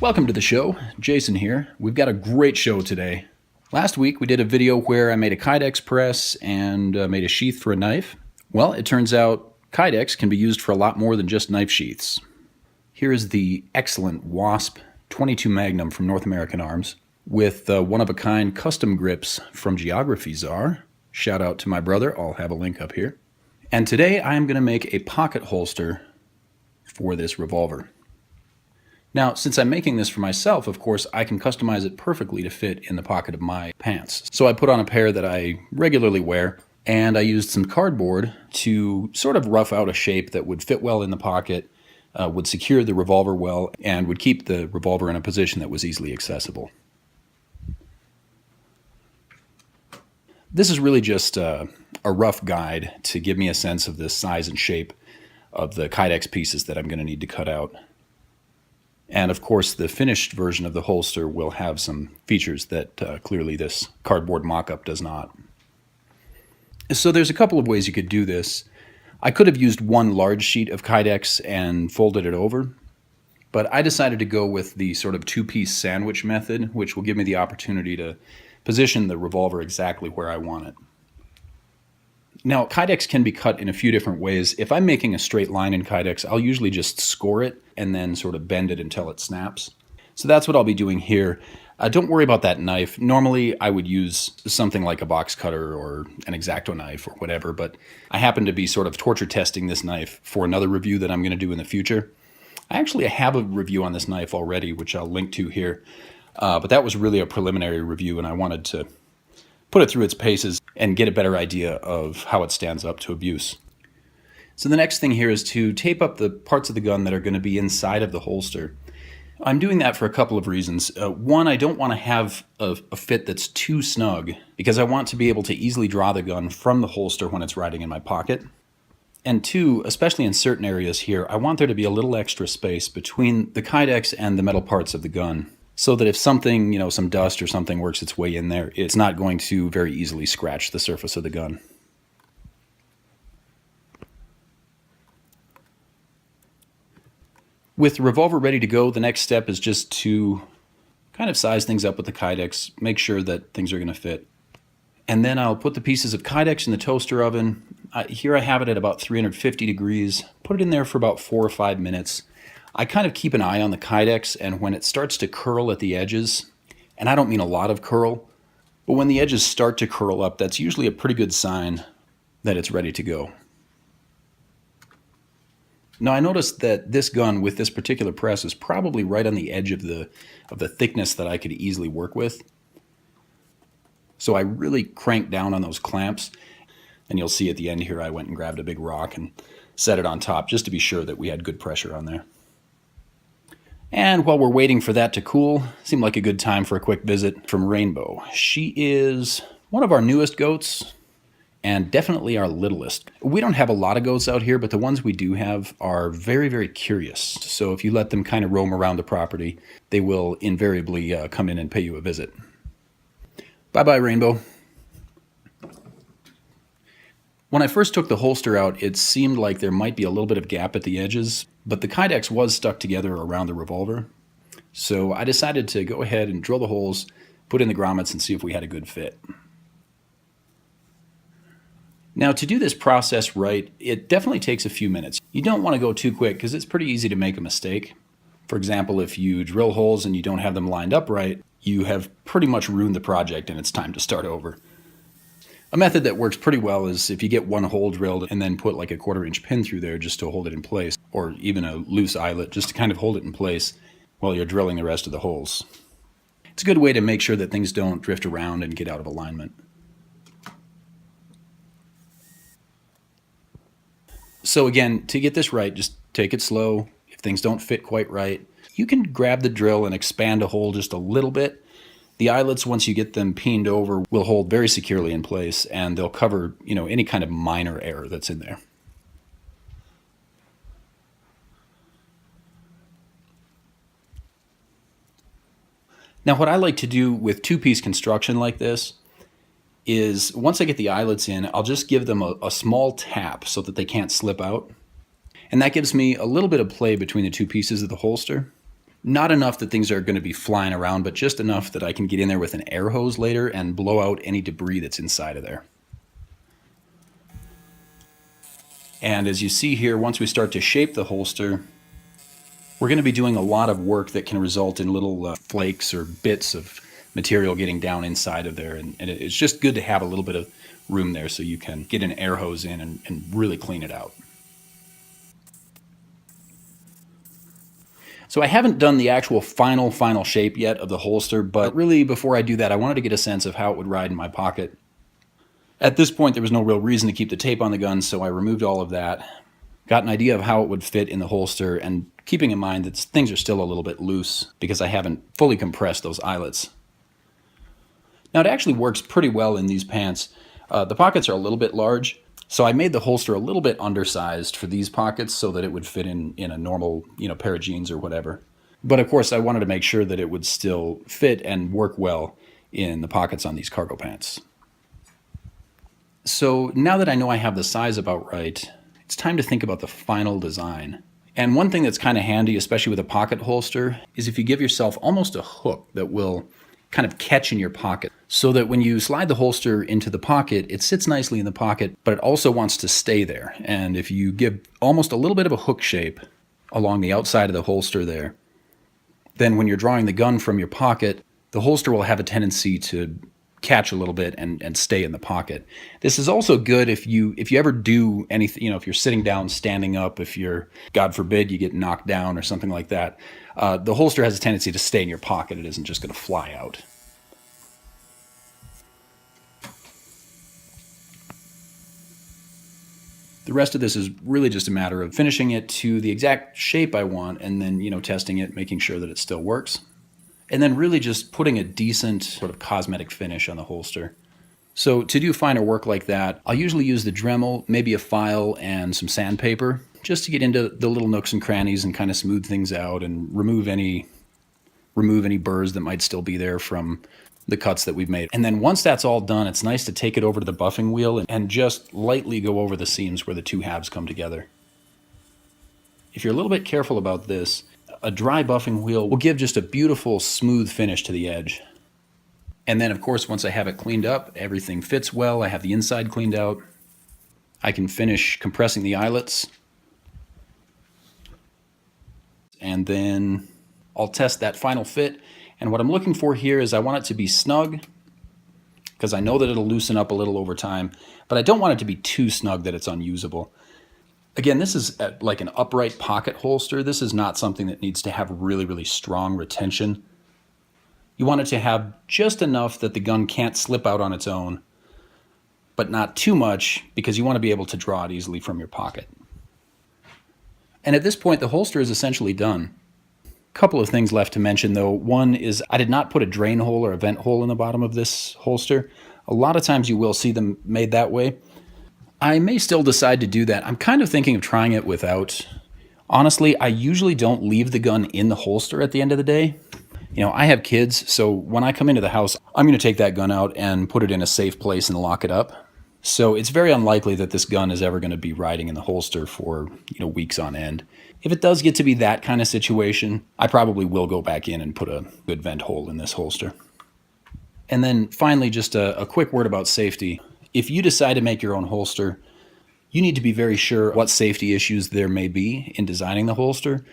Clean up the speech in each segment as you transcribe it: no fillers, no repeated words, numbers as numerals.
Welcome to the show. Jason here. We've got a great show today. Last week we did a video where I made a Kydex press and made a sheath for a knife. Well, it turns out Kydex can be used for a lot more than just knife sheaths. Here is the excellent Wasp 22 Magnum from North American Arms with one-of-a-kind custom grips from GeographyCzar. Shout out to my brother. I'll have a link up here. And today I am going to make a pocket holster for this revolver. Now, since I'm making this for myself, of course, I can customize it perfectly to fit in the pocket of my pants. So I put on a pair that I regularly wear, and I used some cardboard to sort of rough out a shape that would fit well in the pocket, would secure the revolver well, and would keep the revolver in a position that was easily accessible. This is really just a rough guide to give me a sense of the size and shape of the Kydex pieces that I'm going to need to cut out. And of course, the finished version of the holster will have some features that clearly this cardboard mock-up does not. So there's a couple of ways you could do this. I could have used one large sheet of Kydex and folded it over, but I decided to go with the sort of two-piece sandwich method, which will give me the opportunity to position the revolver exactly where I want it. Now, Kydex can be cut in a few different ways. If I'm making a straight line in Kydex, I'll usually just score it and then sort of bend it until it snaps. So that's what I'll be doing here. Don't worry about that knife. Normally, I would use something like a box cutter or an exacto knife or whatever, but I happen to be sort of torture testing this knife for another review that I'm going to do in the future. I actually have a review on this knife already, which I'll link to here, but that was really a preliminary review, and I wanted to put it through its paces and get a better idea of how it stands up to abuse. So the next thing here is to tape up the parts of the gun that are going to be inside of the holster. I'm doing that for a couple of reasons. One, I don't want to have a fit that's too snug because I want to be able to easily draw the gun from the holster when it's riding in my pocket. And two, especially in certain areas here, I want there to be a little extra space between the Kydex and the metal parts of the gun, so that if something, some dust or something works its way in there, it's not going to very easily scratch the surface of the gun. With the revolver ready to go, the next step is just to kind of size things up with the Kydex, make sure that things are going to fit. And then I'll put the pieces of Kydex in the toaster oven. Here I have it at about 350 degrees. Put it in there for about 4 or 5 minutes. I kind of keep an eye on the Kydex, and when it starts to curl at the edges, and I don't mean a lot of curl, but when the edges start to curl up, that's usually a pretty good sign that it's ready to go. Now I noticed that this gun with this particular press is probably right on the edge of the thickness that I could easily work with. So I really cranked down on those clamps, and you'll see at the end here I went and grabbed a big rock and set it on top just to be sure that we had good pressure on there. And while we're waiting for that to cool, seemed like a good time for a quick visit from Rainbow. She is one of our newest goats and definitely our littlest. We don't have a lot of goats out here, but the ones we do have are very, very curious. So if you let them kind of roam around the property, they will invariably come in and pay you a visit. Bye-bye, Rainbow. When I first took the holster out, it seemed like there might be a little bit of gap at the edges, but the Kydex was stuck together around the revolver. So I decided to go ahead and drill the holes, put in the grommets, and see if we had a good fit. Now, to do this process right, it definitely takes a few minutes. You don't want to go too quick because it's pretty easy to make a mistake. For example, if you drill holes and you don't have them lined up right, you have pretty much ruined the project and it's time to start over. A method that works pretty well is if you get one hole drilled and then put like a 1/4-inch pin through there just to hold it in place, or even a loose eyelet just to kind of hold it in place while you're drilling the rest of the holes. It's a good way to make sure that things don't drift around and get out of alignment. So again, to get this right, just take it slow. If things don't fit quite right, you can grab the drill and expand a hole just a little bit. The eyelets, once you get them peened over, will hold very securely in place, and they'll cover, any kind of minor error that's in there. Now, what I like to do with two-piece construction like this is once I get the eyelets in, I'll just give them a small tap so that they can't slip out. And that gives me a little bit of play between the two pieces of the holster. Not enough that things are going to be flying around, but just enough that I can get in there with an air hose later and blow out any debris that's inside of there. And as you see here, once we start to shape the holster, we're going to be doing a lot of work that can result in little flakes or bits of material getting down inside of there. And it's just good to have a little bit of room there so you can get an air hose in and really clean it out. So I haven't done the actual final shape yet of the holster, but really before I do that, I wanted to get a sense of how it would ride in my pocket. At this point, there was no real reason to keep the tape on the gun, so I removed all of that. Got an idea of how it would fit in the holster, and keeping in mind that things are still a little bit loose because I haven't fully compressed those eyelets. Now it actually works pretty well in these pants. The pockets are a little bit large, so I made the holster a little bit undersized for these pockets so that it would fit in a normal, pair of jeans or whatever. But of course, I wanted to make sure that it would still fit and work well in the pockets on these cargo pants. So now that I know I have the size about right, it's time to think about the final design. And one thing that's kind of handy, especially with a pocket holster, is if you give yourself almost a hook that will kind of catch in your pocket, so that when you slide the holster into the pocket, it sits nicely in the pocket, but it also wants to stay there. And if you give almost a little bit of a hook shape along the outside of the holster there, then when you're drawing the gun from your pocket, the holster will have a tendency to catch a little bit and stay in the pocket. This is also good if you ever do anything, if you're sitting down, standing up, if you're, God forbid, you get knocked down or something like that. The holster has a tendency to stay in your pocket. It isn't just going to fly out. The rest of this is really just a matter of finishing it to the exact shape I want and then, testing it, making sure that it still works. And then really just putting a decent sort of cosmetic finish on the holster. So to do finer work like that, I'll usually use the Dremel, maybe a file and some sandpaper, just to get into the little nooks and crannies and kind of smooth things out and remove any burrs that might still be there from the cuts that we've made. And then once that's all done, it's nice to take it over to the buffing wheel and just lightly go over the seams where the two halves come together. If you're a little bit careful about this, a dry buffing wheel will give just a beautiful smooth finish to the edge. And then of course, once I have it cleaned up, everything fits well, I have the inside cleaned out, I can finish compressing the eyelets. And then I'll test that final fit. And what I'm looking for here is I want it to be snug, because I know that it'll loosen up a little over time, but I don't want it to be too snug that it's unusable. Again, this is like an upright pocket holster. This is not something that needs to have really, really strong retention. You want it to have just enough that the gun can't slip out on its own, but not too much because you want to be able to draw it easily from your pocket. And at this point, the holster is essentially done. A couple of things left to mention though. One is I did not put a drain hole or a vent hole in the bottom of this holster. A lot of times you will see them made that way. I may still decide to do that. I'm kind of thinking of trying it without. Honestly, I usually don't leave the gun in the holster at the end of the day. I have kids, so when I come into the house, I'm going to take that gun out and put it in a safe place and lock it up. So it's very unlikely that this gun is ever going to be riding in the holster for, weeks on end. If it does get to be that kind of situation, I probably will go back in and put a good vent hole in this holster. And then finally, just a quick word about safety. If you decide to make your own holster, you need to be very sure what safety issues there may be in designing the holster.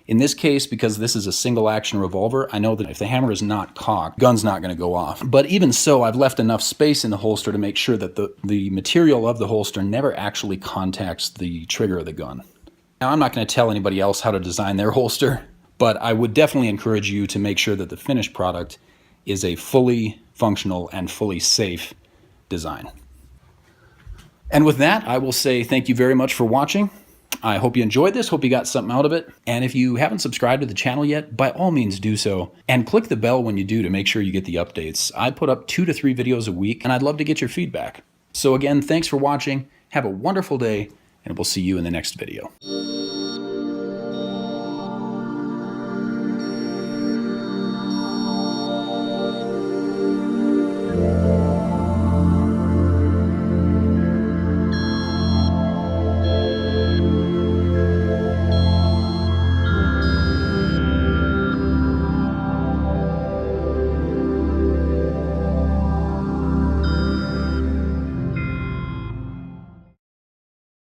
In this case, because this is a single action revolver, I know that if the hammer is not cocked, the gun's not going to go off. But even so, I've left enough space in the holster to make sure that the material of the holster never actually contacts the trigger of the gun. Now, I'm not going to tell anybody else how to design their holster, but I would definitely encourage you to make sure that the finished product is a fully functional and fully safe design. And with that, I will say thank you very much for watching. I hope you enjoyed this, hope you got something out of it. And if you haven't subscribed to the channel yet, by all means do so. And click the bell when you do to make sure you get the updates. I put up 2 to 3 videos a week, and I'd love to get your feedback. So again, thanks for watching, have a wonderful day, and we'll see you in the next video.